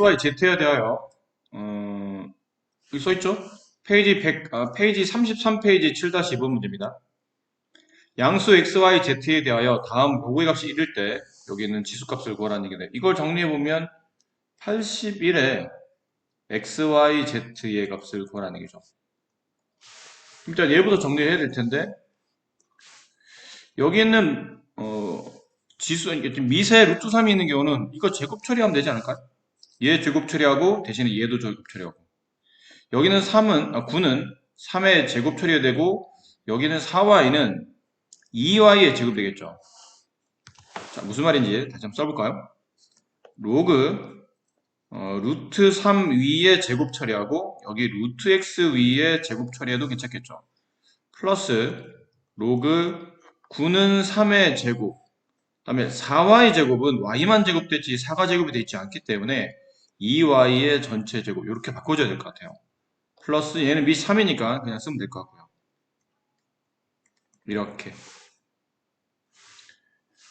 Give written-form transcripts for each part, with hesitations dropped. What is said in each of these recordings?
XY, Z에 대하여 여기 써있죠? 페이지 33페이지 7-2번 문제입니다. 양수 XY, Z에 대하여 다음 로그의 값이 1일 때 여기 있는 지수값을 구하라는 얘기인데 이걸 정리해보면 81에 XY, Z의 값을 구하라는 얘기죠. 일단 얘부터 정리해야 될 텐데 여기 있는 지수, 미세 루트 3이 있는 경우는 이거 제곱 처리하면 되지 않을까요? 얘 제곱 처리하고 대신에 얘도 제곱 처리하고 여기는 9는 3의 제곱 처리가 되고 여기는 4y는 2y의 제곱 되겠죠. 자, 무슨 말인지 다시 한번 써볼까요? 로그 루트 3 위에 제곱 처리하고 여기 루트 x 위에 제곱 처리해도 괜찮겠죠. 플러스 로그 9는 3의 제곱 그 다음에 4y 제곱은 y만 제곱되지 4가 제곱이 되어 있지 않기 때문에 2y의 전체 제곱 이렇게 바꿔줘야 될 것 같아요. 플러스 얘는 미 3이니까 그냥 쓰면 될 것 같고요. 이렇게.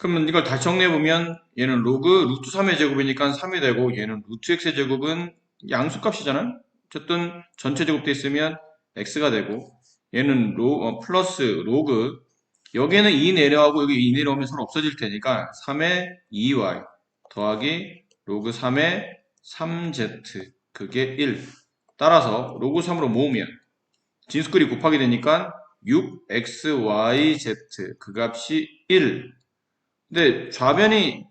그러면 이걸 다시 정리해보면 얘는 로그 루트 3의 제곱이니까 3이 되고 얘는 루트 x의 제곱은 양수값이잖아요. 어쨌든 전체 제곱되어 있으면 x가 되고 얘는 플러스 로그 여기에는 2 내려가고 여기 2 내려오면 서로 없어질 테니까 3의 2y 더하기 로그 3의 3z 그게 1 따라서 로그 3으로 모으면 진수끼리 곱하게 되니까 6xyz 그 값이 1 근데 좌변이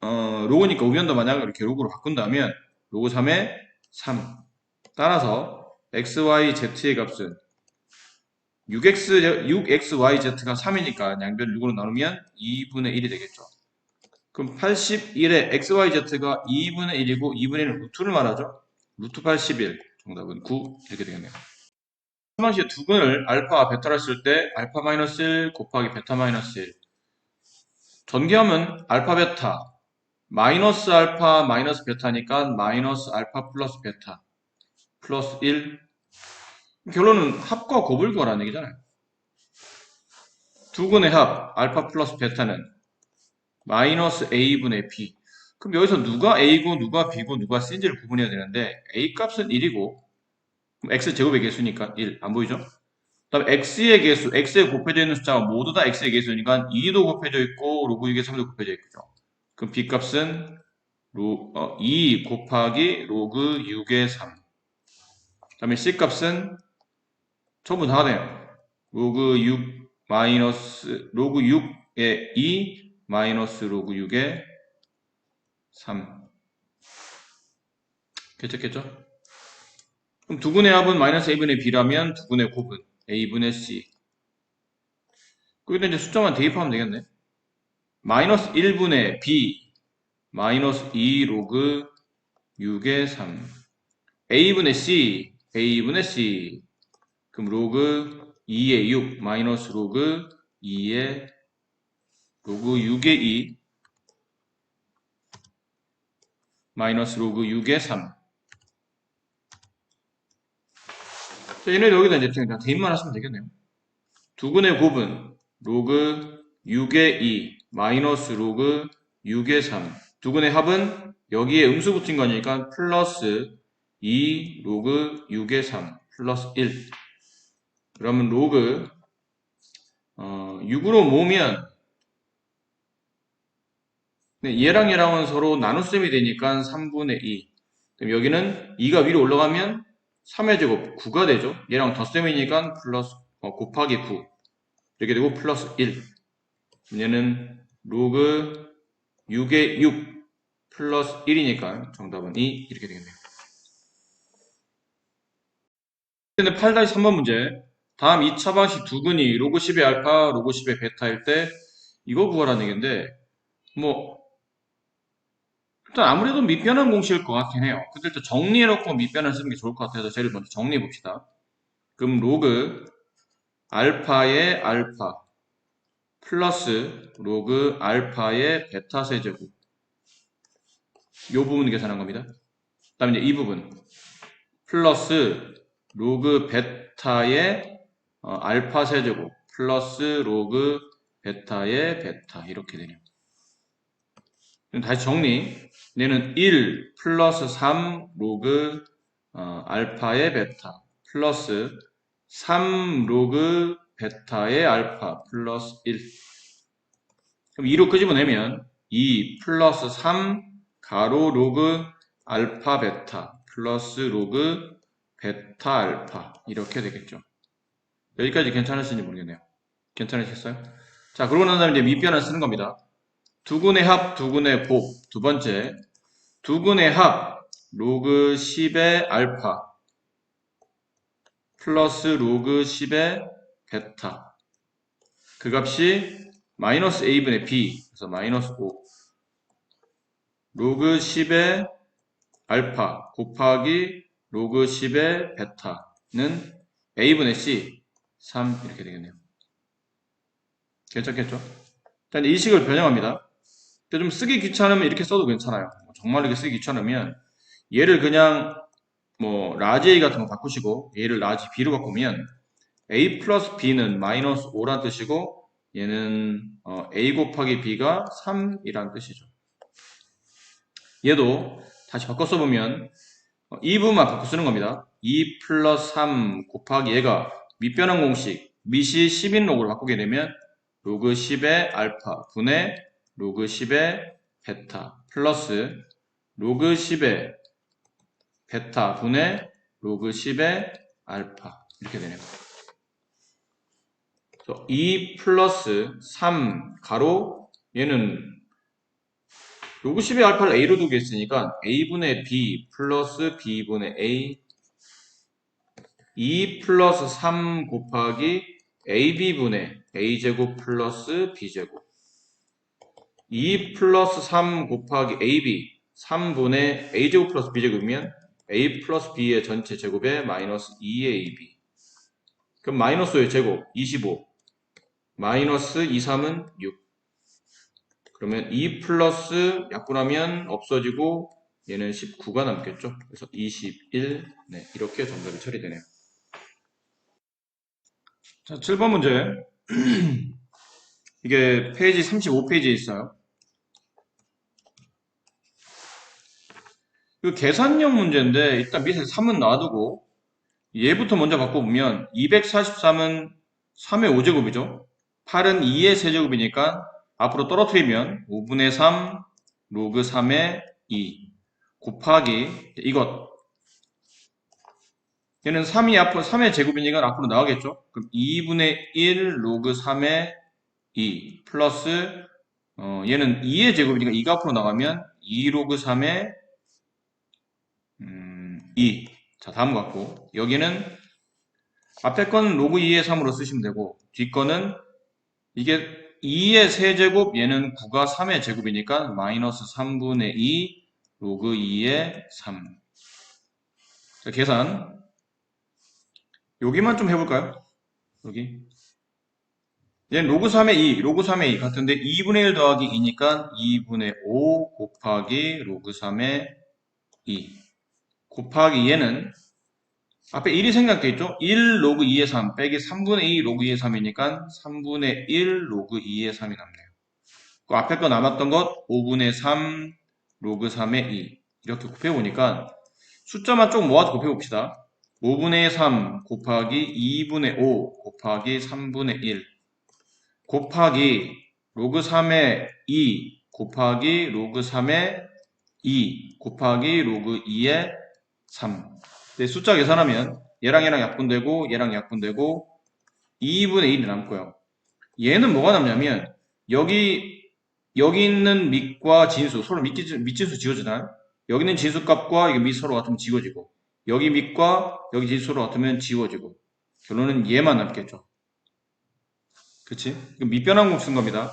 로그니까 우변도 만약 이렇게 로그로 바꾼다면 로그 3의 3 따라서 xyz의 값은 6xyz가 3이니까 양변을 6으로 나누면 2분의 1이 되겠죠. 그럼 81에 xyz가 2분의 1이고 2분의 1은 루트를 말하죠. 루트 81 정답은 9 이렇게 되겠네요. 상반시에 두 근을 알파와 베타를 쓸 때 알파 마이너스 1 곱하기 베타 마이너스 1 전개하면 알파 베타 마이너스 알파 마이너스 베타니까 마이너스 알파 플러스 베타 플러스 1 결론은 합과 곱을 구하라는 얘기잖아요. 두 근의 합 알파 플러스 베타는 마이너스 a분의 b 그럼 여기서 누가 a고 누가 b고 누가 c인지를 구분해야 되는데 a 값은 1이고 x제곱의 개수니까 1 안 보이죠? 그 다음에 x의 개수, x에 곱해져 있는 숫자가 모두 다 x의 개수니까 2도 곱해져 있고 로그 6에 3도 곱해져 있죠. 그럼 b 값은 2 곱하기 로그 6의 3 그 다음에 c 값은 전부 다네요. 로그 6 마이너스 로그 6의 2 마이너스 로그 6의 3 괜찮겠죠? 그럼 두 분의 합은 마이너스 a분의 b라면 두 분의 곱은 a분의 c 거기다 이제 숫자만 대입하면 되겠네. 마이너스 1분의 b 마이너스 2 로그 6의 3 a분의 c 그럼 로그 2의 6 마이너스 로그 2의 로그 6의 2 마이너스 로그 6의 3 자, 얘네 여기다 이제 그냥 대입만 하시면 되겠네요. 두 근의 곱은 로그 6의 2 마이너스 로그 6의 3 두 근의 합은 여기에 음수 붙인 거니까 플러스 2 로그 6의 3 플러스 1 그러면 로그 6으로 모으면 얘랑 얘랑은 서로 나눗셈이 되니까 3분의 2 그럼 여기는 2가 위로 올라가면 3의 제곱 9가 되죠. 얘랑 덧셈이니까 플러스 곱하기 9 이렇게 되고 플러스 1 얘는 로그 6의 6 플러스 1이니까 정답은 2 이렇게 되겠네요. 8-3번 문제 다음 2차 방식 두 근이 로그 10의 알파 로그 10의 베타일 때 이거 구하라는 얘기인데 뭐 일단 아무래도 밑변환 공식일 것 같긴 해요. 근데 일단 정리해놓고 밑변환 쓰는 게 좋을 것 같아서 제일 먼저 정리해 봅시다. 그럼 로그 알파의 알파 플러스 로그 알파의 베타 세제곱 이 부분 계산한 겁니다. 그 다음에 이제 이 부분 플러스 로그 베타의 알파 세제곱 플러스 로그 베타의 베타 이렇게 되네요. 다시 정리. 얘는 1 플러스 3 로그 알파의 베타 플러스 3 로그 베타의 알파 플러스 1. 그럼 2로 끄집어내면 2 플러스 3 가로 로그 알파 베타 플러스 로그 베타 알파 이렇게 되겠죠. 여기까지 괜찮으신지 모르겠네요. 괜찮으셨어요? 자, 그러고 난 다음에 이제 밑변을 쓰는 겁니다. 두근의 합, 두근의 곱. 두 번째, 두근의 합 로그 10의 알파 플러스 로그 10의 베타. 그 값이 마이너스 a분의 b, 그래서 마이너스 5. 로그 10의 알파 곱하기 로그 10의 베타는 a분의 c, 3 이렇게 되겠네요. 괜찮겠죠? 일단 이 식을 변형합니다. 좀 쓰기 귀찮으면 이렇게 써도 괜찮아요. 정말 이렇게 쓰기 귀찮으면 얘를 그냥 뭐 라지 a 같은 거 바꾸시고 얘를 라지 b로 바꾸면 a 플러스 b는 마이너스 5란 뜻이고 얘는 a 곱하기 b가 3이란 뜻이죠. 얘도 다시 바꿔 써보면 이 부분만 바꿔 쓰는 겁니다. 2 플러스 3 곱하기 얘가 밑변환 공식 밑이 10인 로그로 바꾸게 되면 로그 10의 알파 분의 로그 10의 베타 플러스 로그 10의 베타 분의 로그 10의 알파 이렇게 되네요. 2 플러스 3 가로 얘는 로그 10의 알파를 a로 두고 있으니까 a분의 b 플러스 b분의 a 2 플러스 3 곱하기 ab분의 a제곱 플러스 b제곱 2 플러스 3 곱하기 ab 3분의 a제곱 플러스 b제곱이면 a 플러스 b의 전체 제곱에 마이너스 2ab 그럼 마이너스 5의 제곱 25 마이너스 2, 3은 6 그러면 2 플러스 약분하면 없어지고 얘는 19가 남겠죠. 그래서 21 네, 이렇게 정답이 처리되네요. 자, 7번 문제 이게 페이지 35페이지에 있어요. 이 계산형 문제인데 일단 밑에 3은 놔두고 얘부터 먼저 바꿔보면 243은 3의 5제곱이죠. 8은 2의 세제곱이니까 앞으로 떨어뜨리면 5분의 3 로그 3의 2 곱하기 이것 얘는 3이 앞으로 3의 제곱이니까 앞으로 나가겠죠. 그럼 2분의 1 로그 3의 2 플러스 얘는 2의 제곱이니까 2가 앞으로 나가면 2 로그 3의 2. 자, 다음 같고 여기는 앞에 거는 로그 2의 3으로 쓰시면 되고 뒤 거는 이게 2의 세제곱 얘는 9가 3의 제곱이니까 마이너스 3분의 2 로그 2의 3. 자, 계산 여기만 좀 해볼까요? 여기 얘는 로그 3의 2, 로그 3의 2 같은데 2분의 1 더하기 2니까 2분의 5 곱하기 로그 3의 2 곱하기 얘는 앞에 1이 생략되어 있죠? 1 로그 2의 3 빼기 3분의 2 로그 2의 3이니까 3분의 1 로그 2의 3이 남네요. 그 앞에 거 남았던 것 5분의 3 로그 3의 2 이렇게 곱해보니까 숫자만 좀 모아서 곱해봅시다. 5분의 3 곱하기 2분의 5 곱하기 3분의 1 곱하기 로그 3의 2 곱하기 로그 3의 2 곱하기 로그 2의 3 네, 숫자 계산하면 얘랑 약분되고 얘랑 약분되고 2분의 1이 남고요. 얘는 뭐가 남냐면 여기 있는 밑과 진수 서로 밑진수 지워지나요? 여기 있는 진수값과 이게 밑 서로 같으면 지워지고 여기 밑과 여기 진수 서로 같으면 지워지고 결론은 얘만 남겠죠. 그치? 밑변환공 쓴 겁니다.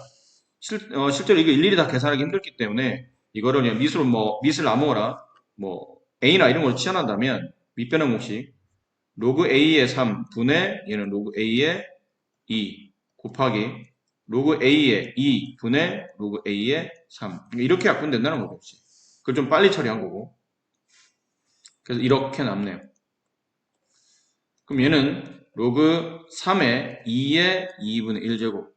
실제로 이거 일일이 다 계산하기 힘들기 때문에 이거를 그냥 밑을 아무거나 뭐 a나 이런 걸 치환한다면 밑변환 공식 로그 a의 3 분의 얘는 로그 a의 2 곱하기 로그 a의 2 분의 로그 a의 3 이렇게 약분된다는 거겠지. 그걸 좀 빨리 처리한 거고 그래서 이렇게 남네요. 그럼 얘는 로그 3의 2의 2분의 1제곱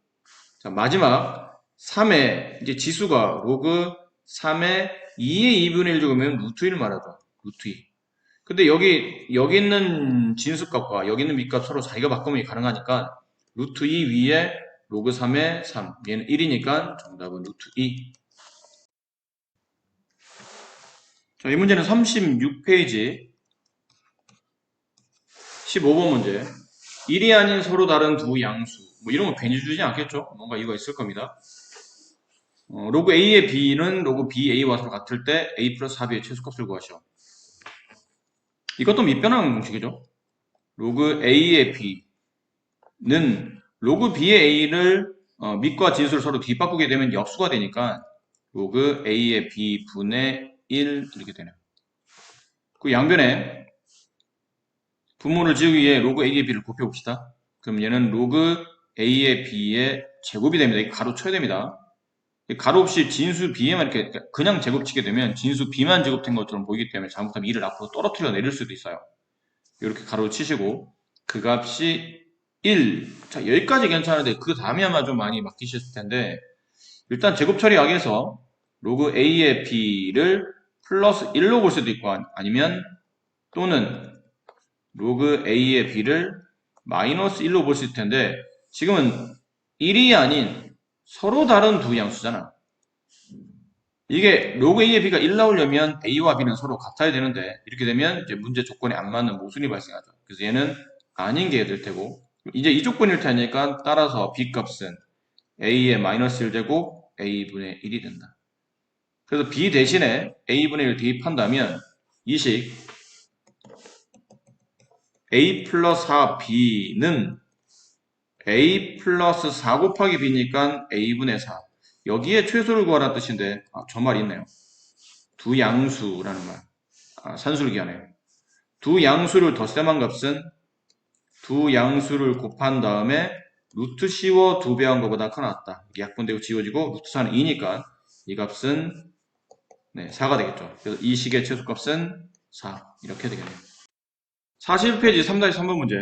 자 마지막 3의 이제 지수가 로그 3의 2의 2분의 1 적으면 루트 1 말하죠. 루트 2. 근데 여기 있는 진수값과 여기 있는 밑값 서로 자기가 바꾸면 가능하니까 루트 2 위에 로그 3의 3. 얘는 1이니까 정답은 루트 2. 자, 이 문제는 36페이지 15번 문제. 1이 아닌 서로 다른 두 양수. 뭐 이런 거 괜히 주지 않겠죠? 뭔가 이유가 있을 겁니다. 로그 A의 B는 로그 BA와 서로 같을 때 A 플러스 4B의 최소값을 구하시오. 이것도 밑변환 공식이죠. 로그 A의 B는 로그 B의 A를 밑과 진수를 서로 뒤바꾸게 되면 역수가 되니까 로그 A의 B 분의 1 이렇게 되네요. 그 양변에 분모를 지우기 위해 로그 A의 B를 곱해봅시다. 그럼 얘는 로그 A의 B의 제곱이 됩니다. 이거 가로 쳐야 됩니다. 가로 없이 진수 B에만 이렇게 그냥 제곱치게 되면 진수 B만 제곱된 것처럼 보이기 때문에 잘못하면 2를 앞으로 떨어뜨려 내릴 수도 있어요. 이렇게 가로 치시고 그 값이 1. 자, 여기까지 괜찮은데 그 다음에 아마 좀 많이 맡기셨을 텐데 일단 제곱 처리하기에서 로그 A의 B를 플러스 1로 볼 수도 있고 아니면 또는 로그 A의 B를 마이너스 1로 볼 수 있을 텐데 지금은 1이 아닌 서로 다른 두 양수잖아. 이게 로그 A의 B가 1 나오려면 A와 B는 서로 같아야 되는데 이렇게 되면 이제 문제 조건에 안 맞는 모순이 발생하죠. 그래서 얘는 아닌 게 될 테고 이제 이 조건일 테니까 따라서 B 값은 A의 마이너스 1제곱 A분의 1이 된다. 그래서 B 대신에 A분의 1 대입한다면 이 식 A 플러스 4B는 A 플러스 4 곱하기 B니까 A분의 4. 여기에 최소를 구하라는 뜻인데, 저 말이 있네요. 두 양수라는 말. 산술기하네요. 두 양수를 덧셈한 값은 두 양수를 곱한 다음에 루트 씌워 2배 한 것보다 커놨다. 약분되고 지워지고 루트 4는 2니까 이 값은 4가 되겠죠. 그래서 이 식의 최소값은 4. 이렇게 되겠네요. 41페이지 3-3번 문제.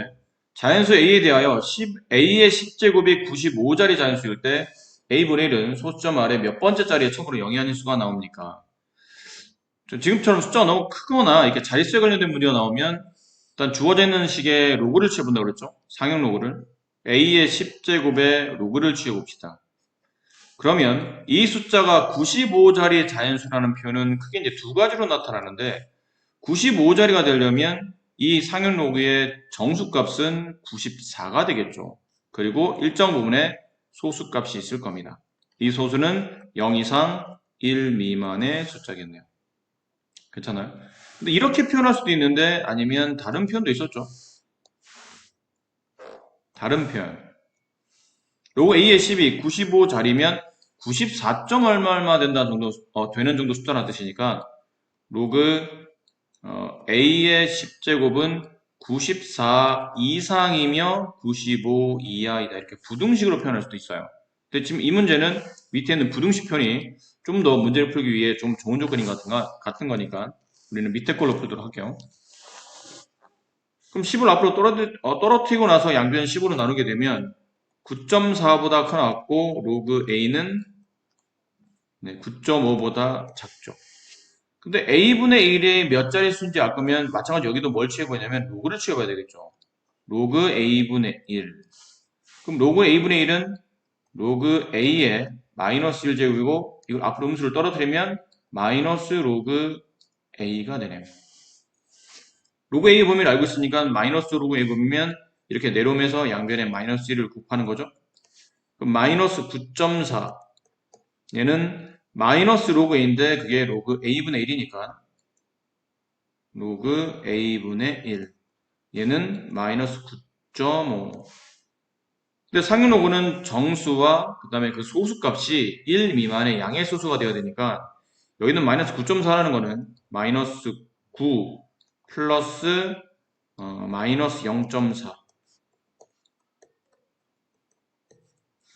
자연수 A에 대하여 A의 10제곱이 95자리 자연수일 때 A분의 1은 소수점 아래 몇 번째 자리에 참고로 0이 아닌 수가 나옵니까? 지금처럼 숫자가 너무 크거나 이렇게 자릿수에 관련된 문제가 나오면 일단 주어져 있는 식의 로그를 취해본다고 그랬죠? 상형 로그를. A의 10제곱에 로그를 취해봅시다. 그러면 이 숫자가 95자리의 자연수라는 표현은 크게 이제 두 가지로 나타나는데 95자리가 되려면 이 상형 로그의 정수값은 94가 되겠죠. 그리고 일정 부분에 소수값이 있을 겁니다. 이 소수는 0 이상 1 미만의 숫자겠네요. 괜찮아요? 근데 이렇게 표현할 수도 있는데 아니면 다른 표현도 있었죠. 다른 표현. 로그 A의 10이 95자리면 94점 얼마 된다 정도 되는 정도 숫자라는 뜻이니까 로그 A의 10제곱은 94 이상이며 95 이하이다. 이렇게 부등식으로 표현할 수도 있어요. 근데 지금 이 문제는 밑에 있는 부등식 표현이 좀 더 문제를 풀기 위해 좀 좋은 조건인 같은 거니까 우리는 밑에 걸로 풀도록 할게요. 그럼 10을 앞으로 떨어뜨리고 나서 양변 10으로 나누게 되면 9.4보다 커나왔고 로그 A는 9.5보다 작죠. 근데 A분의 1이 몇 자릿수인지 알 거면 마찬가지로 여기도 뭘 취해보냐면 로그를 취해봐야 되겠죠. 로그 A분의 1. 그럼 로그 A분의 1은 로그 A의 마이너스 1제곱이고 이걸 앞으로 음수를 떨어뜨리면 마이너스 로그 A가 되네요. 로그 A 범위를 알고 있으니까 마이너스 로그 A 범위면 이렇게 내려오면서 양변에 마이너스 1을 곱하는 거죠. 그럼 마이너스 9.4 얘는 마이너스 로그 A인데 그게 로그 A분의 1이니까 로그 A분의 1 얘는 마이너스 9.5 근데 상용 로그는 정수와 그 다음에 그 소수값이 1 미만의 양의 소수가 되어야 되니까 여기는 마이너스 9.4라는 거는 마이너스 9 플러스 마이너스 0.4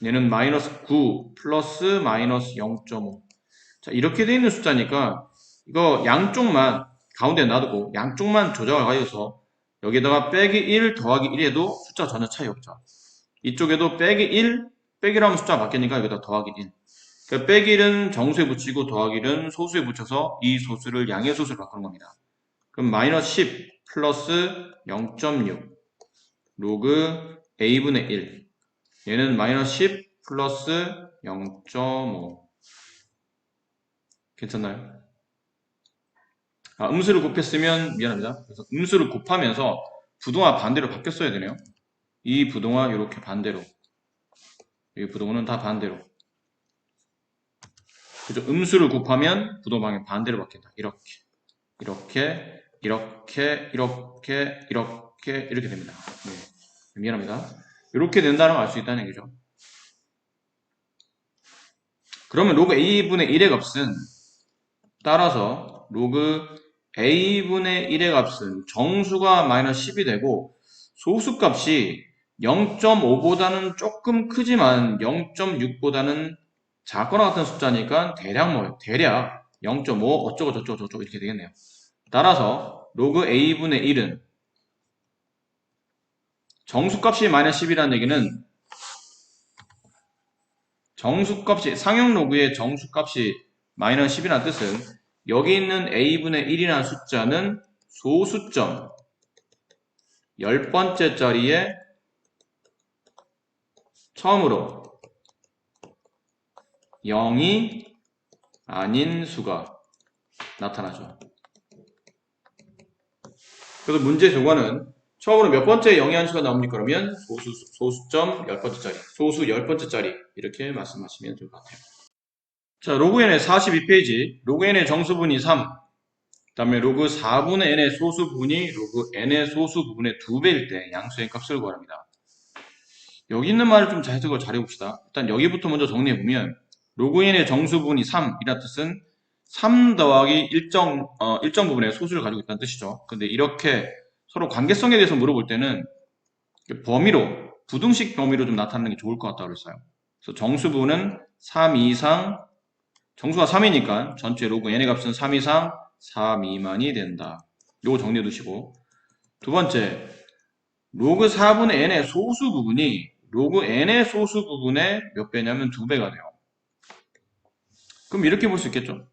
얘는 마이너스 9 플러스 마이너스 0.5 자, 이렇게 되어 있는 숫자니까 이거 양쪽만 가운데 놔두고 양쪽만 조작을 가져서 여기다가 빼기 1 더하기 1에도 숫자 전혀 차이 없죠. 이쪽에도 빼기 1, 빼기라면 숫자가 바뀌니까 여기다 더하기 1. 그러니까 빼기는 정수에 붙이고 더하기는 소수에 붙여서 이 소수를 양의 소수로 바꾸는 겁니다. 그럼 마이너스 10 플러스 0.6 로그 a분의 1 얘는 마이너스 10 플러스 0.5 괜찮나요? 음수를 곱했으면 미안합니다. 그래서 음수를 곱하면서 부동화 반대로 바뀌었어야 되네요. 이 부동화 이렇게 반대로 이 부동화는 다 반대로 그죠? 음수를 곱하면 부동화 방향 반대로 바뀐다. 이렇게 이렇게 이렇게 이렇게 이렇게 이렇게 됩니다. 네. 미안합니다. 이렇게 된다는 걸 알 수 있다는 얘기죠. 그러면 로그 a분의 1의 값은 따라서 로그 a분의 1의 값은 정수가 마이너스 10이 되고 소수값이 0.5보다는 조금 크지만 0.6보다는 작거나 같은 숫자니까 대략 0.5 어쩌고 저쩌고 이렇게 되겠네요. 따라서 로그 a분의 1은 정수값이 마이너스 10이라는 얘기는 상용 로그의 정수값이 마이너스 10이라는 뜻은 여기 있는 a분의 1이라는 숫자는 소수점 10번째 자리에 처음으로 0이 아닌 수가 나타나죠. 그래서 문제 조건은 처음으로 몇 번째 0이 아닌 수가 나옵니까? 그러면 소수점 10번째 자리, 소수 10번째 자리 이렇게 말씀하시면 될 것 같아요. 자, 로그 n의 42페이지 로그 n의 정수분이 3 그 다음에 로그 4분의 n의 소수분이 로그 n의 소수분의 2배일 때 양수의 값을 구합니다. 여기 있는 말을 좀 잘 해석을 잘 해봅시다. 일단 여기부터 먼저 정리해보면 로그 n의 정수분이 3이라는 뜻은 3 더하기 일정 부분의 소수를 가지고 있다는 뜻이죠. 근데 이렇게 서로 관계성에 대해서 물어볼 때는 범위로 부등식 범위로 좀 나타내는 게 좋을 것 같다고 그랬어요. 그래서 정수분은 3 이상 정수가 3이니까 전체 로그 n의 값은 3 이상 3 미만이 된다. 요거 정리해 두시고 두 번째 로그 4분의 n의 소수 부분이 로그 n의 소수 부분의 몇 배냐면 2배가 돼요. 그럼 이렇게 볼 수 있겠죠.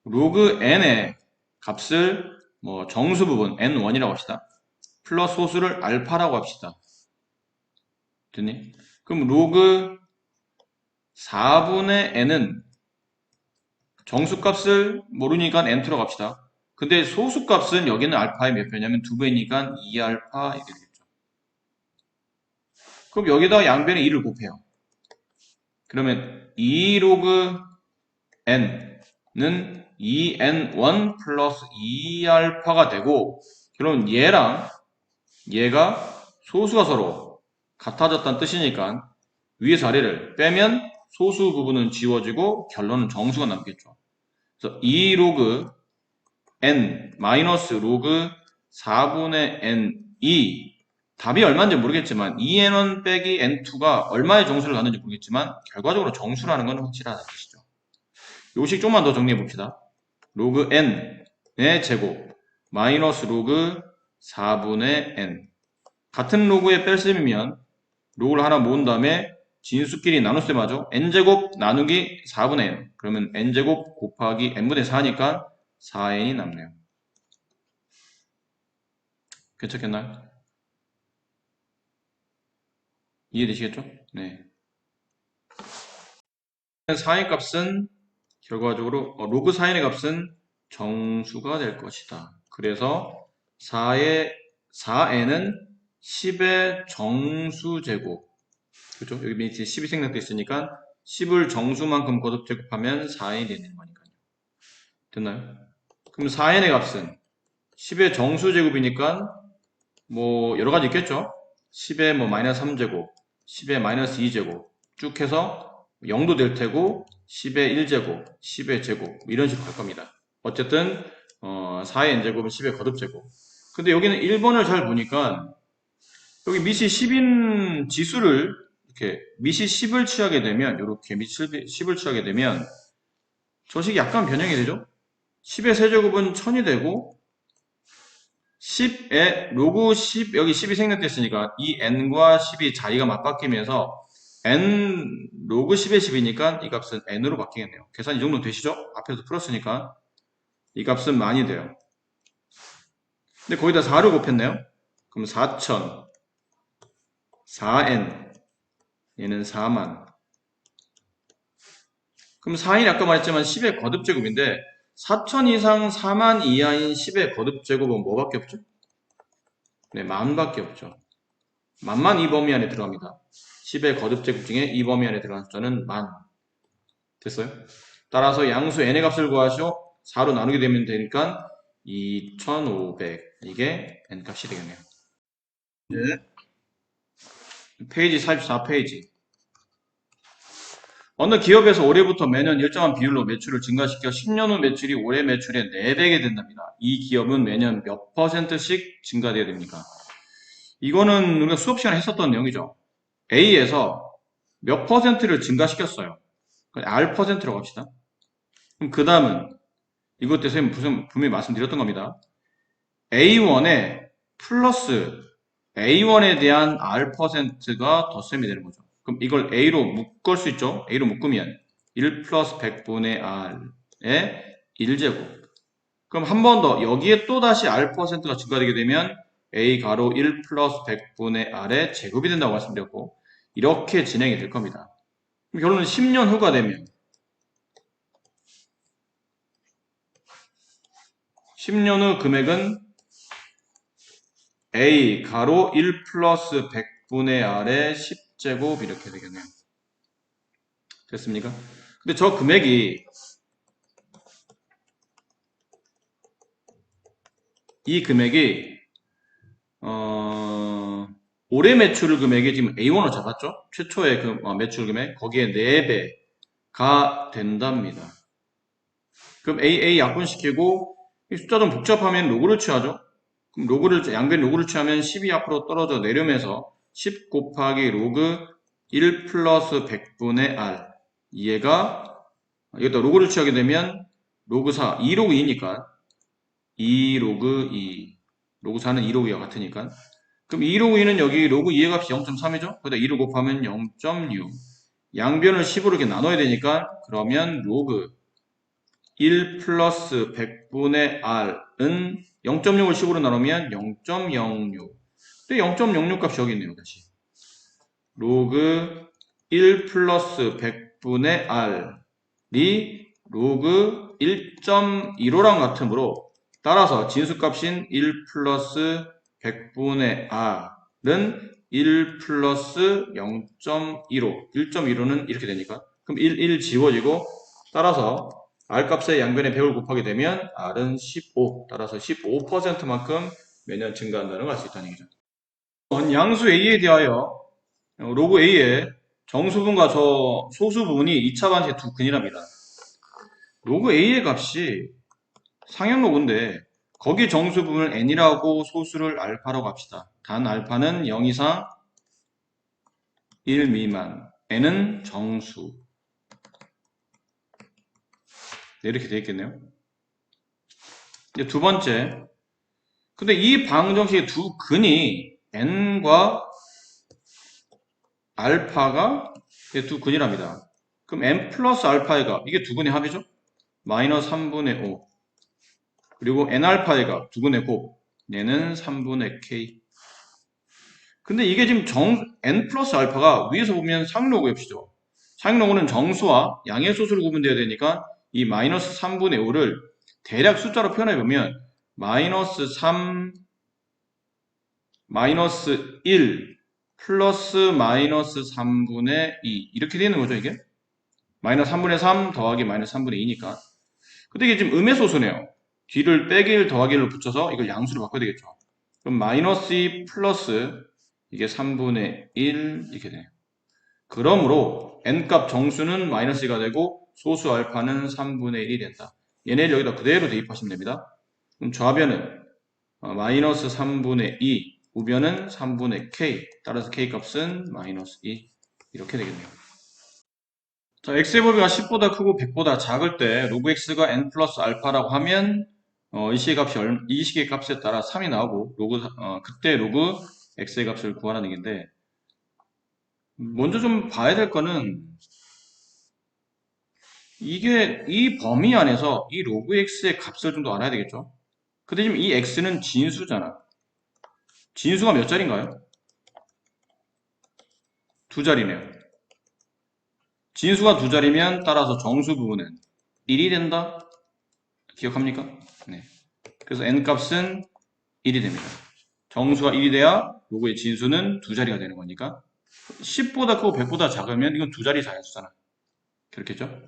로그 n의 값을 정수 부분 n1이라고 합시다. 플러스 소수를 알파라고 합시다. 됐니? 그럼 로그 4분의 n은 정수값을 모르니까 n2라고 합시다. 근데 소수값은 여기는 알파의 몇 배냐면 2배니까 2알파 이렇게 되겠죠. 그럼 여기다 양변에 2를 곱해요. 그러면 2로그 n는 2n1 플러스 2알파가 되고 그럼 얘가 소수가 서로 같아졌다는 뜻이니까 위에서 아래를 빼면 소수 부분은 지워지고 결론은 정수가 남겠죠. 그래서 2로그 n 마이너스 로그 4분의 n2 답이 얼마인지 모르겠지만 2n1 빼기 n2가 얼마의 정수를 갖는지 모르겠지만 결과적으로 정수라는 건 확실하다는 뜻이죠. 요식 좀만 더 정리해 봅시다. 로그 n의 제곱 마이너스 로그 4분의 n 같은 로그의 뺄셈이면 로그를 하나 모은 다음에 진수끼리 나눌 때 맞죠? n제곱 나누기 4분의 n 그러면 n제곱 곱하기 n분의 4니까 4n이 남네요. 괜찮겠나요? 이해되시겠죠? 네. 4의 값은 결과적으로 로그 4n의 값은 정수가 될 것이다. 그래서 4n은 10의 정수제곱 그죠? 여기 밑에 10이 생략되어 있으니까 10을 정수만큼 거듭 제곱하면 4n이 되는 거니까요. 됐나요? 그럼 4n의 값은 10의 정수제곱이니까 여러 가지 있겠죠? 10의 마이너스 3제곱, 10의 마이너스 2제곱 쭉 해서 0도 될 테고 10의 1제곱, 10의 제곱 이런 식으로 갈 겁니다. 어쨌든 4의 n제곱은 10의 거듭제곱. 근데 여기는 1번을 잘 보니까 여기 밑이 10인 지수를 이렇게 밑이 10을 취하게 되면 이렇게 밑이 10을 취하게 되면 저식이 약간 변형이 되죠? 10의 세제곱은 1000이 되고 10의 로그 10 여기 10이 생략됐으니까 이 n과 10이 자리가 맞바뀌면서 n 로그 10의 10이니까 이 값은 n으로 바뀌겠네요. 계산 이 정도 되시죠? 앞에서 풀었으니까 이 값은 만이 돼요. 근데 거기다 4를 곱했네요. 그럼 4000, 4n, 얘는 4만. 그럼 4인이 아까 말했지만 10의 거듭제곱인데 4000 이상 4만 이하인 10의 거듭제곱은 뭐밖에 없죠? 네, 만밖에 없죠. 만만 이 범위 안에 들어갑니다. 10의 거듭제곱 중에 이 범위 안에 들어가는 숫자는 만. 됐어요? 따라서 양수 n의 값을 구하시오. 4로 나누게 되면 되니까 2500. 이게 n 값이 되겠네요. 네. 페이지 44페이지. 어느 기업에서 올해부터 매년 일정한 비율로 매출을 증가시켜 10년 후 매출이 올해 매출의 4배가 된답니다. 이 기업은 매년 몇 %씩 증가되어야 됩니까? 이거는 우리가 수업 시간에 했었던 내용이죠. A에서 몇 %를 증가시켰어요. R%라고 합시다. 그럼 그 다음은 이것 때문에 분명히 말씀드렸던 겁니다. A1에 플러스 A1에 대한 R%가 덧셈이 되는 거죠. 그럼 이걸 A로 묶을 수 있죠? A로 묶으면 1 플러스 100분의 R의 1제곱. 그럼 한 번 더 여기에 또다시 R%가 증가되게 되면 A 가로 1 플러스 100분의 R의 제곱이 된다고 말씀드렸고 이렇게 진행이 될 겁니다. 그럼 결론은 10년 후가 되면 10년 후 금액은 A 가로 1 플러스 100분의 R의 10제곱 이렇게 되겠네요. 됐습니까? 근데 저 금액이 이 금액이 올해 매출 금액이 지금 A1을 잡았죠? 최초의 그 매출 금액 거기에 4배가 된답니다. 그럼 AA 약분시키고 이 숫자 좀 복잡하면 로그를 취하죠? 그럼 로그를 양변 로그를 취하면 10이 앞으로 떨어져 내려면서 10 곱하기 로그 1 플러스 100분의 R 얘가 여기다 로그를 취하게 되면 로그 4, 2 로그 2니까 2 로그 2 로그 4는 2 로그 2와 같으니까 그럼 2 로그 2는 여기 로그 2의 값이 0.3이죠? 거기다 2를 곱하면 0.6 양변을 10으로 이렇게 나눠야 되니까 그러면 로그 1 플러스 100분의 R은 0.6을 10으로 나누면 0.06 근데 0.06 값이 여기 있네요. 다시 로그 1 플러스 100분의 R이 로그 1.15랑 같으므로 따라서 진수값인 1 플러스 100분의 R은 1 플러스 0.15 1.15는 이렇게 되니까 그럼 1 지워지고 따라서 R값의 양변에 100을 곱하게 되면 R은 15 따라서 15%만큼 매년 증가한다는 걸 알 수 있다는 얘기죠. 양수 A에 대하여 로그 A의 정수분과 저 소수 부분이 2차 반지의 두 근이랍니다. 로그 A의 값이 상형 로그인데 거기 정수 부분을 n이라고 소수를 알파라고 합시다. 단 알파는 0 이상 1 미만 n은 정수 네, 이렇게 되어 있겠네요. 이제 두 번째 근데 이 방정식의 두 근이 n과 알파가 두 근이랍니다. 그럼 n 플러스 알파의 값 이게 두 근의 합이죠? 마이너스 3분의 5 그리고 n알파의 값 두 근의 곱 얘는 3분의 k 근데 이게 지금 n 플러스 알파가 위에서 보면 상로그의 값이죠. 상로그는 정수와 양의 소수를 구분되어야 되니까 이 마이너스 3분의 5를 대략 숫자로 표현해 보면 마이너스 3 마이너스 1 플러스 마이너스 3분의 2 이렇게 되는 거죠 이게 마이너스 3분의 3 더하기 마이너스 3분의 2니까 근데 이게 지금 음의 소수네요 뒤를 빼기를 더하기를 붙여서 이걸 양수로 바꿔야 되겠죠 그럼 마이너스 2 플러스 이게 3분의 1 이렇게 돼요 그러므로 n값 정수는 마이너스 2가 되고 소수 알파는 3분의 1이 된다 얘네를 여기다 그대로 대입하시면 됩니다 그럼 좌변은 마이너스 3분의 2 우변은 3분의 k 따라서 k 값은 마이너스 2 이렇게 되겠네요 자 x의 범위가 10보다 크고 100보다 작을 때 로그 x가 n 플러스 알파라고 하면 이 시의 값에 따라 3이 나오고 그때 로그 x의 값을 구하라는 얘기인데 먼저 좀 봐야 될 거는 이게 이 범위 안에서 이 로그 x의 값을 좀 더 알아야 되겠죠? 근데 지금 이 x는 진수잖아. 진수가 몇 자리인가요? 두 자리네요. 진수가 두 자리면 따라서 정수 부분은 1이 된다? 기억합니까? 네. 그래서 n 값은 1이 됩니다. 정수가 1이 돼야 로그의 진수는 두 자리가 되는 거니까 10보다 크고 100보다 작으면 이건 두 자리 자연수잖아. 그렇겠죠?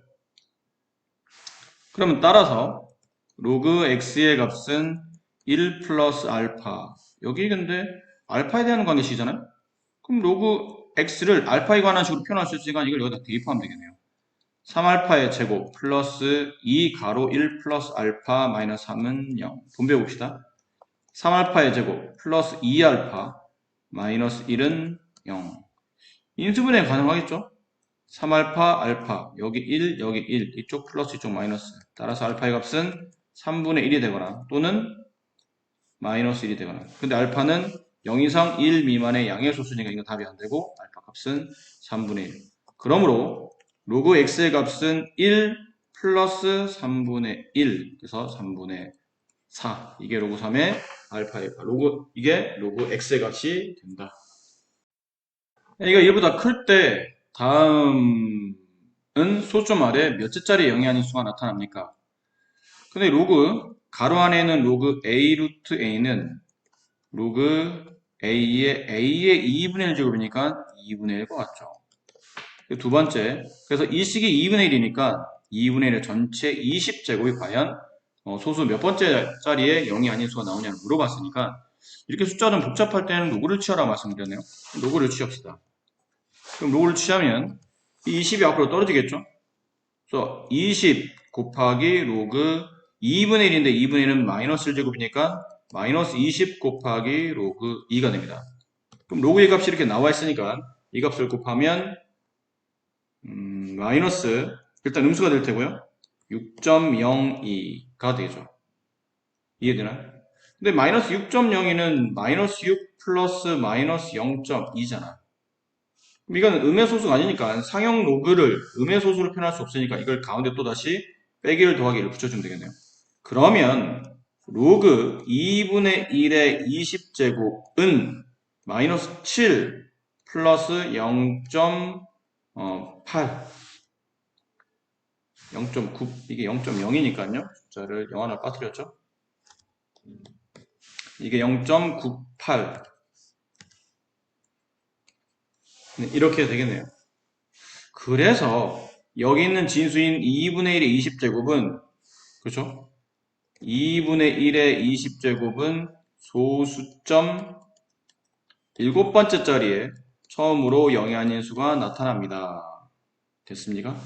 그러면 따라서 로그 x의 값은 1 플러스 알파. 여기 근데 알파에 대한 관계식이잖아요? 그럼 로그 x를 알파에 관한 식으로 표현할 수 있으니까 이걸 여기다 대입하면 되겠네요. 3알파의 제곱 플러스 2 가로 1 플러스 알파 마이너스 3은 0. 분배해 봅시다. 3알파의 제곱 플러스 2알파 마이너스 1은 0. 인수분해 가능하겠죠? 3알파 알파 여기 1 여기 1 이쪽 플러스 이쪽 마이너스 따라서 알파의 값은 3분의 1이 되거나 또는 마이너스 1이 되거나 근데 알파는 0 이상 1 미만의 양의 소수니까 이거 답이 안 되고 알파 값은 3분의 1 그러므로 로그 x의 값은 1 플러스 3분의 1 그래서 3분의 4 이게 로그 3의 알파의 이게 로그 x의 값이 된다. 이거 1보다 클 때 다음은 소점 아래 몇째 자리 영의한인수가 나타납니까? 근데 로그 가로 안에 있는 로그 a 루트 a는 로그 a의 2분의 1 제곱이니까 2분의 1과 같죠. 두 번째, 그래서 이 식이 2분의 1이니까 2분의 1의 전체 20제곱이 과연 소수 몇 번째 자리에 0이 아닌 수가 나오냐를 물어봤으니까 이렇게 숫자는 복잡할 때는 로그를 취하라고 말씀드렸네요. 로그를 취합시다. 그럼 로그를 취하면 이 20이 앞으로 떨어지겠죠? 그래서 20 곱하기 로그 2분의 1인데 2분의 1은 마이너스 1제곱이니까 마이너스 20 곱하기 로그 2가 됩니다. 그럼 로그의 값이 이렇게 나와 있으니까 이 값을 곱하면 마이너스 일단 음수가 될 테고요. 6.02가 되죠. 이해되나요? 근데 마이너스 6.02는 마이너스 6 플러스 마이너스 0.2잖아. 이건 음의 소수가 아니니까 상형 로그를 음의 소수로 표현할 수 없으니까 이걸 가운데 또 다시 빼기를 더하기를 붙여주면 되겠네요. 그러면 로그 2분의 1의 20제곱은 마이너스 7 플러스 0.8 0.9 이게 0.0이니까요. 숫자를 0 하나 빠뜨렸죠. 이게 0.98 이렇게 되겠네요. 그래서 여기 있는 진수인 2분의 1의 20제곱은 그렇죠? 2분의 1의 20제곱은 소수점 7번째 자리에 처음으로 0이 아닌 수가 나타납니다. 됐습니까?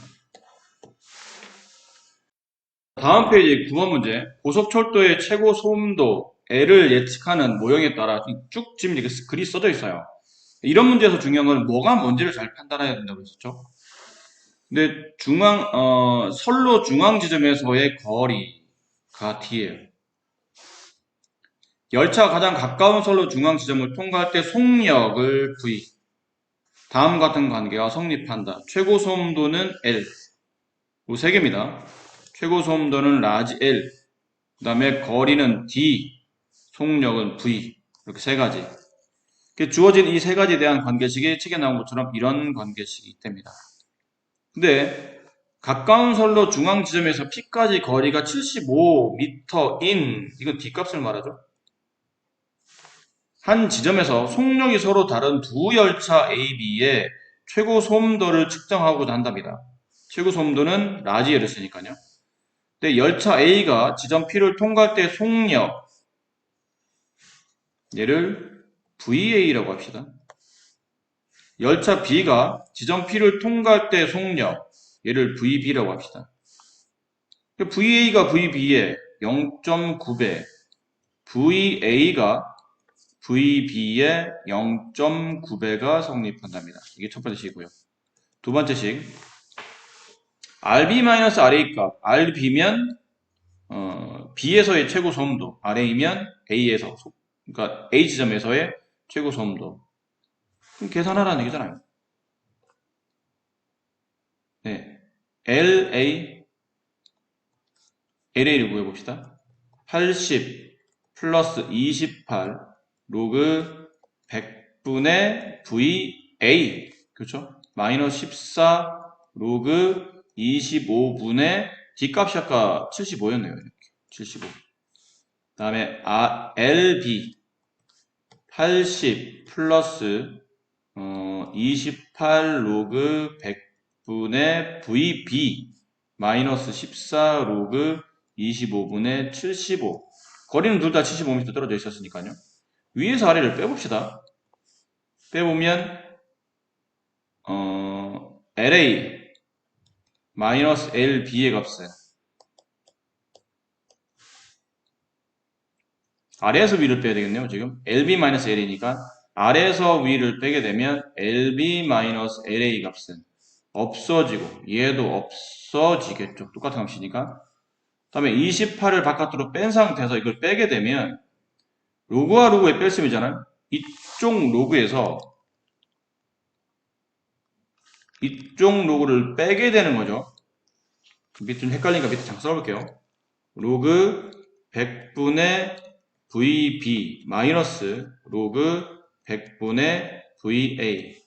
다음 페이지 9번 문제. 고속철도의 최고 소음도 L을 예측하는 모형에 따라 쭉 지금 이렇게 글이 써져 있어요. 이런 문제에서 중요한 건 뭐가 뭔지를 잘 판단해야 된다고 했었죠. 근데 선로 중앙 지점에서의 거리가 D예요. 열차가 가장 가까운 선로 중앙 지점을 통과할 때 속력을 V. 다음과 같은 관계가 성립한다. 최고 소음도는 L. 이 세 개입니다. 최고 소음도는 라지 L. 그 다음에 거리는 D. 속력은 V. 이렇게 세 가지. 주어진 이 세 가지에 대한 관계식이 책에 나온 것처럼 이런 관계식이 됩니다. 근데 가까운 선로 중앙 지점에서 P까지 거리가 75m인 이건 D값을 말하죠. 한 지점에서 속력이 서로 다른 두 열차 A, B의 최고 소음도를 측정하고자 한답니다. 최고 소음도는 라지 L을 쓰니까요. 근데 열차 A가 지점 P를 통과할 때 속력 얘를 VA라고 합시다. 열차 B가 지점 P를 통과할 때 속력 얘를 VB라고 합시다. VA가 VB의 0.9배, VA가 VB의 0.9배가 성립한답니다. 이게 첫 번째 식이고요. 두 번째 식 RB-RA 값 RB면 B에서의 최고 소음도 RA면 A에서 그러니까 A 지점에서의 최고 소음도 그럼 계산하라는 얘기잖아요. 네. LA를 구해봅시다. 80 플러스 28 로그 100분의 VA. 그렇죠? 마이너스 14 로그 25분의 D값이 아까 75였네요. 이렇게. 75. 다음에 LB 80 플러스 28 로그 100분의 VB 마이너스 14 로그 25분의 75. 거리는 둘 다 75m 떨어져 있었으니까요. 위에서 아래를 빼봅시다. 빼보면 LA 마이너스 LB의 값은 아래에서 위를 빼야 되겠네요. 지금 LB 마이너스 LA니까 아래에서 위를 빼게 되면 LB 마이너스 LA 값은 없어지고 얘도 없어지겠죠. 똑같은 값이니까. 다음에 28을 바깥으로 뺀 상태에서 이걸 빼게 되면 로그와 로그의 뺄셈이잖아요. 이쪽 로그에서 이쪽 로그를 빼게 되는 거죠. 밑에 좀 헷갈리니까 밑에 잠깐 써볼게요. 로그 100분의 VB 마이너스 로그 100분의 VA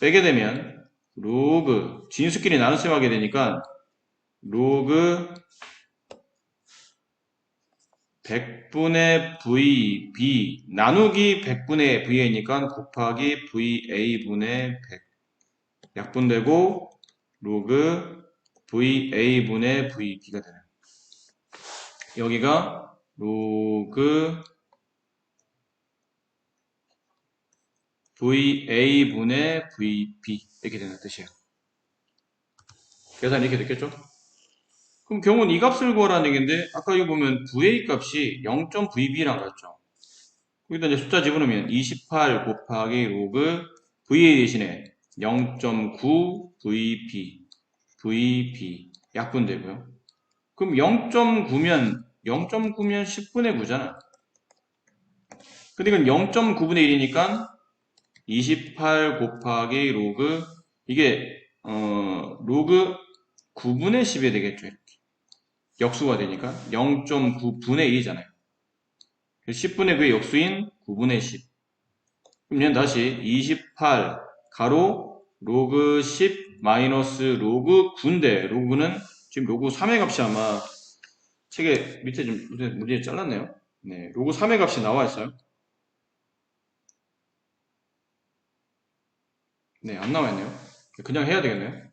빼게 되면 로그 진수끼리 나눗셈 하게 되니까 로그 100분의 VB 나누기 100분의 VA니까 곱하기 VA분의 100 약분되고 로그 VA분의 VB가 되네요. 여기가 로그 VA분의 VB 이렇게 되는 뜻이에요. 계산이 이렇게 됐겠죠? 그럼 경우는 이 값을 구하라는 얘기인데 아까 이거 보면 VA 값이 0.VB라는 거였죠. 여기다 이제 숫자 집어넣으면 28 곱하기 로그 VA 대신에 0.9 VB 약분되고요. 그럼 0.9면 10분의 9잖아. 근데 이건 0.9분의 1이니까 28 곱하기 로그 이게 로그 9분의 10이 되겠죠. 이렇게 역수가 되니까 0.9분의 1이잖아요. 10분의 9의 역수인 9분의 10. 그럼 얘는 다시 28 가로 로그 10 마이너스 로그 9인데 로그는 지금 로그 3의 값이 아마 책에 밑에 좀 문제 잘랐네요. 네, 로그 3의 값이 나와 있어요. 네, 안 나와 있네요. 그냥 해야 되겠네요.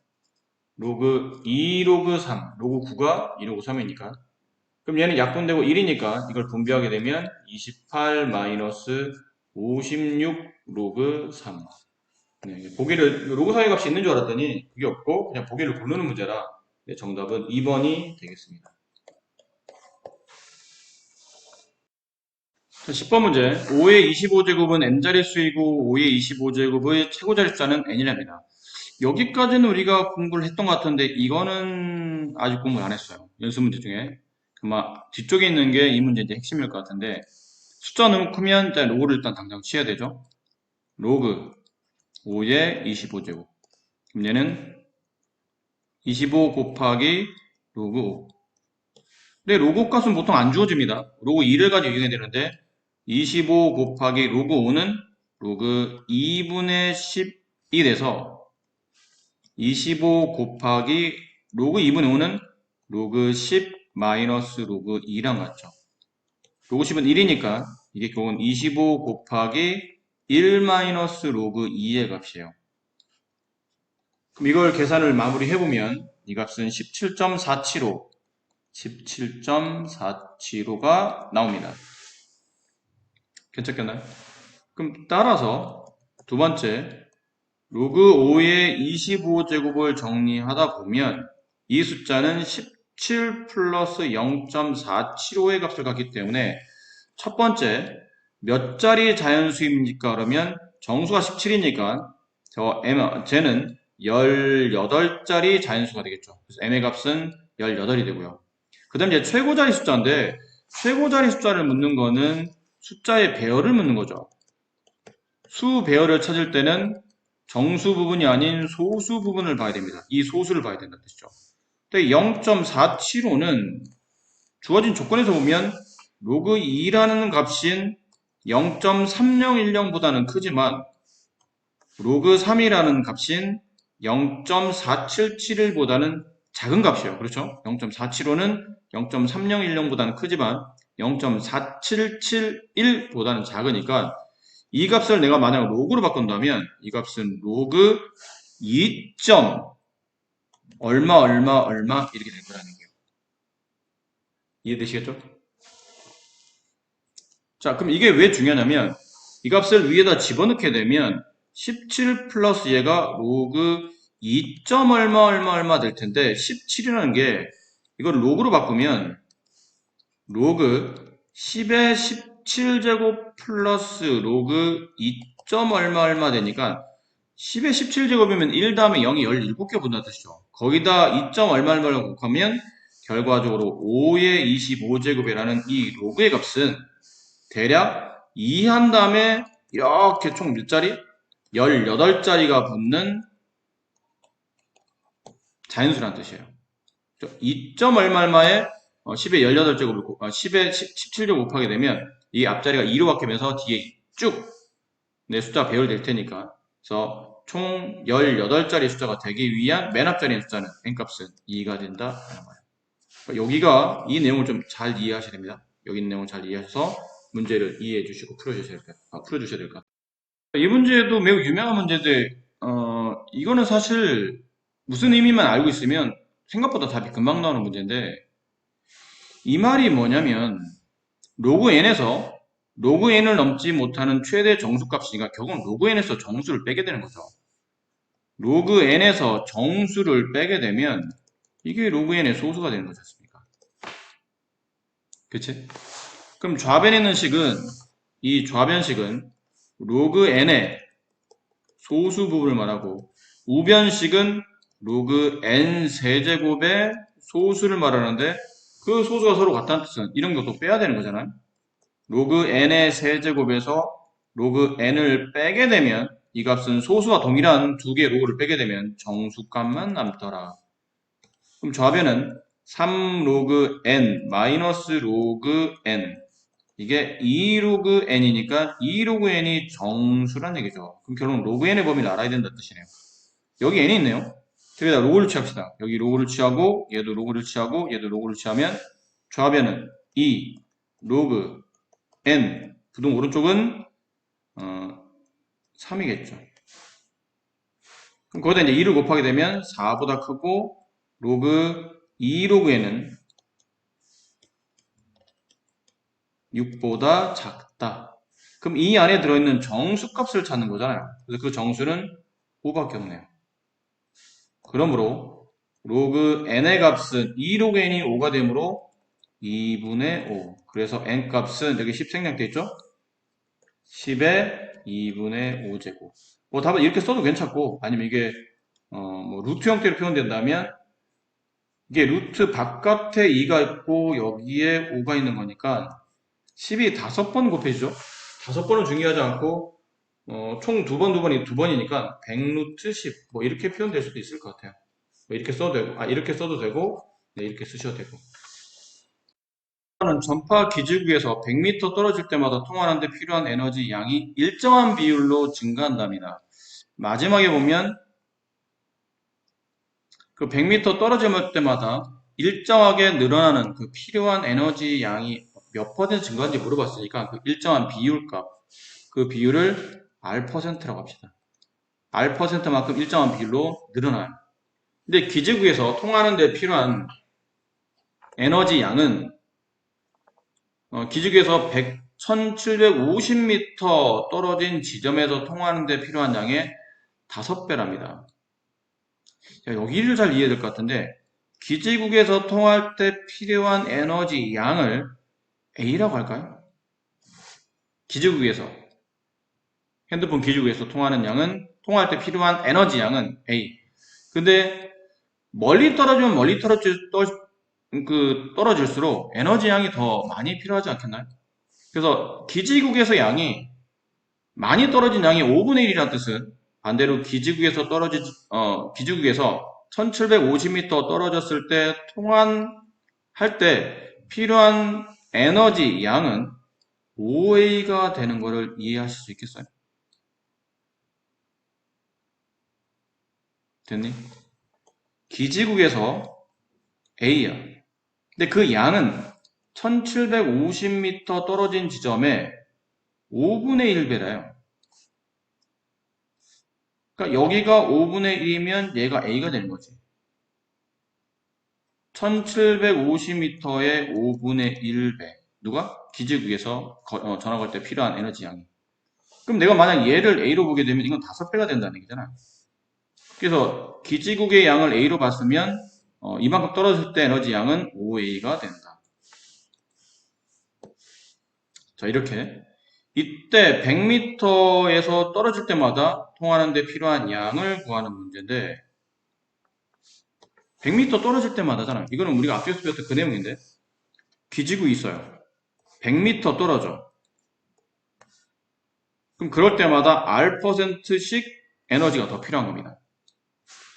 로그 2 로그 3, 로그 9가 2 로그 3이니까. 그럼 얘는 약분되고 1이니까 이걸 분배하게 되면 28 마이너스 56 로그 3. 네, 보기를 로그 3의 값이 있는 줄 알았더니 그게 없고 그냥 보기를 고르는 문제라 네, 정답은 2번이 되겠습니다. 자, 10번 문제. 5의 25제곱은 n자릿수이고 5의 25제곱의 최고자릿수는 n이랍니다. 여기까지는 우리가 공부를 했던 것 같은데 이거는 아직 공부를 안 했어요. 연습 문제 중에. 아마 뒤쪽에 있는 게 이 문제 이제 핵심일 것 같은데 숫자 너무 크면 일단 로그를 일단 당장 치야 되죠. 로그 5의 25제곱. 그럼 얘는 25 곱하기 로그 5. 근데 로그 값은 보통 안 주어집니다. 로그 2를 가지고 이용해야 되는데 25 곱하기 로그 5는 로그 2분의 10이 돼서 25 곱하기 로그 2분의 5는 로그 10 마이너스 로그 2랑 같죠. 로그 10은 1이니까 이게 결국은 25 곱하기 1 마이너스 로그 2의 값이에요. 그럼 이걸 계산을 마무리해보면 이 값은 17.475 17.475가 나옵니다. 괜찮겠나요? 그럼 따라서 두 번째 로그 5의 25제곱을 정리하다 보면 이 숫자는 17 플러스 0.475의 값을 갖기 때문에 첫 번째 몇 자리 자연수입니까? 그러면 정수가 17이니까 쟤는 18자리 자연수가 되겠죠. 그래서 m의 값은 18이 되고요. 그 다음에 이제 최고자리 숫자인데 최고자리 숫자를 묻는 거는 숫자의 배열을 묻는 거죠. 수 배열을 찾을 때는 정수 부분이 아닌 소수 부분을 봐야 됩니다. 이 소수를 봐야 된다는 뜻이죠. 근데 0.475는 주어진 조건에서 보면 로그 2라는 값인 0.3010보다는 크지만 로그 3이라는 값인 0.4771보다는 작은 값이에요. 그렇죠? 0.475는 0.3010보다는 크지만 0.4771보다는 작으니까 이 값을 내가 만약 로그로 바꾼다면 이 값은 로그 2. 얼마 이렇게 될 거라는 거예요. 이해되시겠죠? 자, 그럼 이게 왜 중요하냐면 이 값을 위에다 집어넣게 되면 17 플러스 얘가 로그 2. 얼마 될 텐데 17이라는 게 이걸 로그로 바꾸면 로그 10의 17제곱 플러스 로그 2. 얼마 되니까 10의 17제곱이면 1 다음에 0이 17개 분다는 뜻이죠. 거기다 2. 얼마를 곱하면 결과적으로 5의 25제곱이라는 이 로그의 값은 대략 2 한 다음에 이렇게 총 몇 자리? 18자리가 붙는 자연수라는 뜻이에요. 2. 얼마에 10의 18제곱을 10의 17제곱 곱하게 되면 이 앞자리가 2로 바뀌면서 뒤에 쭉 내 숫자가 배열될 테니까 그래서 총 18자리 숫자가 되기 위한 맨 앞자리의 숫자는 n값은 2가 된다 하는 거예요. 여기가 이 내용을 좀 잘 이해하셔야 됩니다. 여기 있는 내용을 잘 이해하셔서 문제를 이해해 주시고 풀어주셔야 될 것 같아요. 이 문제도 매우 유명한 문제인데 이거는 사실 무슨 의미만 알고 있으면 생각보다 답이 금방 나오는 문제인데 이 말이 뭐냐면 로그 n에서 로그 n을 넘지 못하는 최대 정수값이니까 결국은 로그 n에서 정수를 빼게 되는 거죠. 로그 n에서 정수를 빼게 되면 이게 로그 n의 소수가 되는 거지 않습니까? 그치? 그럼 좌변에 있는 식은 이 좌변식은 로그 n의 소수 부분을 말하고 우변식은 로그 n 세제곱의 소수를 말하는데 그 소수가 서로 같다는 뜻은 이런 것도 빼야 되는 거잖아요. 로그 n의 세제곱에서 로그 n을 빼게 되면 이 값은 소수와 동일한 두 개의 로그를 빼게 되면 정수값만 남더라. 그럼 좌변은 3 로그 n 마이너스 로그 n 이게 2 로그 n이니까 2 로그 n이 정수란 얘기죠. 그럼 결국 로그 n의 범위를 알아야 된다는 뜻이네요. 여기 n이 있네요. 여기다 로그를 취합시다. 여기 로그를 취하고 얘도 로그를 취하고 얘도 로그를 취하면 좌변은 2 로그 n 부동 오른쪽은 3이겠죠. 그럼 거기다 이제 2를 곱하게 되면 4보다 크고 로그 2 로그 n은 6보다 작다. 그럼 이 안에 들어있는 정수값을 찾는 거잖아요. 그래서 그 정수는 5밖에 없네요. 그러므로 로그 n의 값은 2 로그 n이 5가 되므로 2분의 5. 그래서 n 값은 여기 10 생략되어 있죠? 10의 2분의 5제곱. 뭐 답은 이렇게 써도 괜찮고 아니면 이게 뭐 루트 형태로 표현된다면 이게 루트 바깥에 2가 있고 여기에 5가 있는 거니까 10이 5번 곱해지죠? 5번은 중요하지 않고 총 2번, 2번이 2번이니까 100루트 10 뭐 이렇게 표현될 수도 있을 것 같아요. 뭐 이렇게 써도 되고 이렇게 써도 되고 네, 이렇게 쓰셔도 되고 전파 기지국에서 100m 떨어질 때마다 통하는 데 필요한 에너지 양이 일정한 비율로 증가한답니다. 마지막에 보면 그 100m 떨어질 때마다 일정하게 늘어나는 그 필요한 에너지 양이 몇 퍼센트 증가하는지 물어봤으니까 그 일정한 비율값, 그 비율을 R%라고 합시다. R%만큼 일정한 비율로 늘어나요. 근데 기지국에서 통하는 데 필요한 에너지 양은 기지국에서 1750m 떨어진 지점에서 통하는 데 필요한 양의 5배랍니다. 여기를 잘 이해해야 될 것 같은데 기지국에서 통할 때 필요한 에너지 양을 A라고 할까요? 기지국에서 핸드폰 기지국에서 통하는 양은 통할 때 필요한 에너지 양은 A. 근데 멀리 떨어지면 떨어질수록 에너지 양이 더 많이 필요하지 않겠나요? 그래서 기지국에서 양이 많이 떨어진 양이 5분의 1이라는 뜻은 반대로 기지국에서 1750m 떨어졌을 때 통환할 때 필요한 에너지 양은 OA가 되는 것을 이해하실 수 있겠어요? 됐니? 기지국에서 A야. 근데 그 양은 1750m 떨어진 지점에 5분의 1배라요. 그러니까 여기가 5분의 1이면 얘가 A가 되는 거지. 1750m의 5분의 1배. 누가? 기지국에서 전화 걸 때 필요한 에너지 양이. 그럼 내가 만약 얘를 A로 보게 되면 이건 5배가 된다는 얘기잖아. 그래서 기지국의 양을 A로 봤으면 이만큼 떨어질 때 에너지 양은 5A가 된다. 자, 이렇게 이때 100m에서 떨어질 때마다 통하는 데 필요한 양을 구하는 문제인데 100m 떨어질 때마다잖아. 이거는 우리가 앞에서 배웠던 그 내용인데 기지국이 있어요. 100m 떨어져. 그럼 그럴 때마다 R%씩 에너지가 더 필요한 겁니다.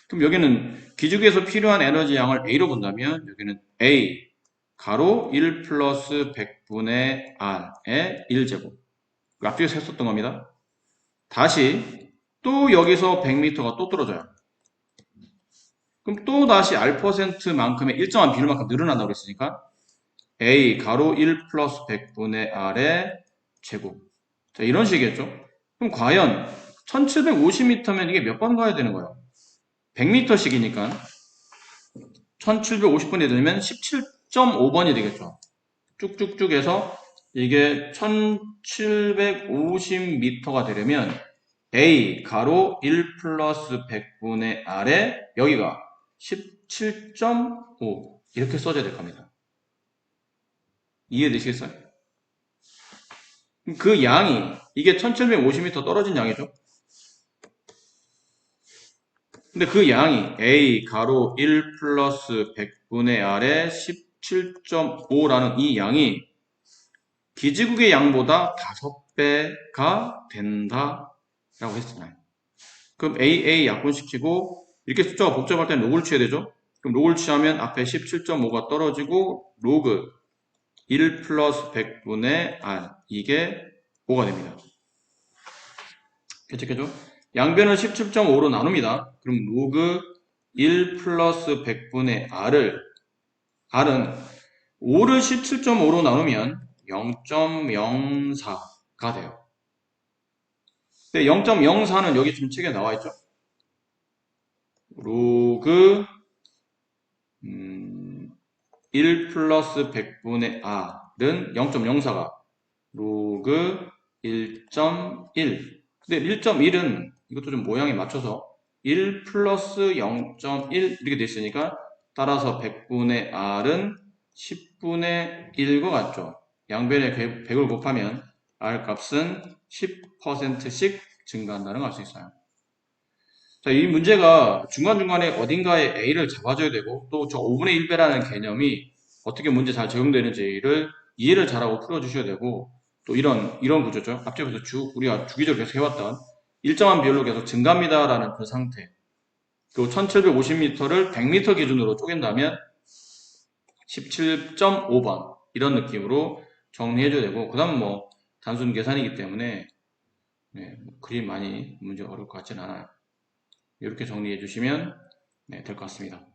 그럼 여기는 기지국에서 필요한 에너지 양을 A로 본다면 여기는 A 가로 1 플러스 100분의 R의 1제곱. 앞뒤에서 했었던 겁니다. 다시 또 여기서 100m가 또 떨어져요. 그럼 또 다시 R%만큼의 일정한 비율만큼 늘어난다고 그랬으니까 A 가로 1 플러스 100분의 R의 제곱. 자, 이런 식이겠죠? 그럼 과연 1750m면 이게 몇 번 가야 되는 거예요? 100m씩이니까 1750분이 되면 17.5번이 되겠죠. 쭉쭉쭉 해서 이게 1750m가 되려면 A 가로 1 플러스 100분의 R에 여기가 17.5 이렇게 써줘야 될 겁니다. 이해되시겠어요? 그 양이 이게 1750m 떨어진 양이죠. 근데 그 양이 A 가로 1 플러스 100분의 R에 17.5라는 이 양이 기지국의 양보다 5배가 된다 라고 했잖아요. 그럼 AA 약분시키고 이렇게 숫자가 복잡할 때는 로그를 취해야 되죠. 그럼 로그를 취하면 앞에 17.5가 떨어지고 로그 1 플러스 100분의 R 이게 5가 됩니다. 괜찮겠죠? 양변을 17.5로 나눕니다. 그럼 로그 1 플러스 100분의 R은 5를 17.5로 나누면 0.04가 돼요. 근데 0.04는 여기 지금 책에 나와 있죠? 로그 1 플러스 100분의 R은 0.04가 로그 1.1. 근데 1.1은 이것도 좀 모양에 맞춰서 1 플러스 0.1 이렇게 돼 있으니까 따라서 100분의 R은 10분의 1과 같죠. 양변에 100을 곱하면 R 값은 10%씩 증가한다는 걸 알 수 있어요. 자, 이 문제가 중간중간에 어딘가에 A를 잡아줘야 되고 또 저 5분의 1배라는 개념이 어떻게 문제 잘 적용되는지를 이해를 잘하고 풀어주셔야 되고 또 이런 구조죠. 앞쪽에서 우리가 주기적으로 계속 해왔던 일정한 비율로 계속 증가합니다라는 그 상태. 그리고 1750m를 100m 기준으로 쪼갠다면 17.5번 이런 느낌으로 정리해줘야 되고 그 다음 뭐 단순 계산이기 때문에 그리 많이 문제 어려울 것 같지는 않아요. 이렇게 정리해 주시면 될 것 같습니다.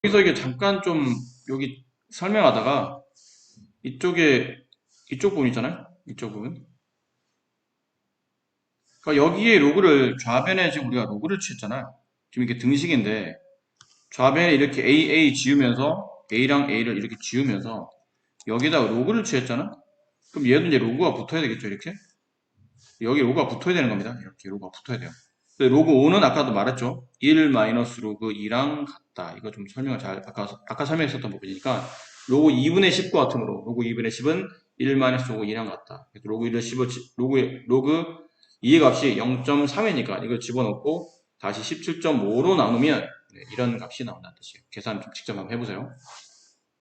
여기서 이게 잠깐 좀 여기 설명하다가 이쪽 부분 있잖아요. 이쪽 부분. 그러니까 여기에 로그를 좌변에 지금 우리가 로그를 취했잖아요. 지금 이게 등식인데 좌변에 이렇게 AA 지우면서 A랑 A를 이렇게 지우면서 여기다가 로그를 취했잖아. 그럼 얘도 이제 로그가 붙어야 되겠죠. 이렇게 여기 로그가 붙어야 되는 겁니다. 이렇게 로그가 붙어야 돼요. 로그 5는 아까도 말했죠. 1 마이너스 로그 2랑 같다. 이거 좀 설명을 아까 설명했었던 부분이니까 로그 2분의 10과 같으므로 로그 2분의 10은 1 마이너스 로그 2랑 같다. 로그 1을 10을 로그 2의 값이 0.3이니까 이걸 집어넣고 다시 17.5로 나누면 이런 값이 나온다는 뜻이에요. 계산 좀 직접 한번 해보세요.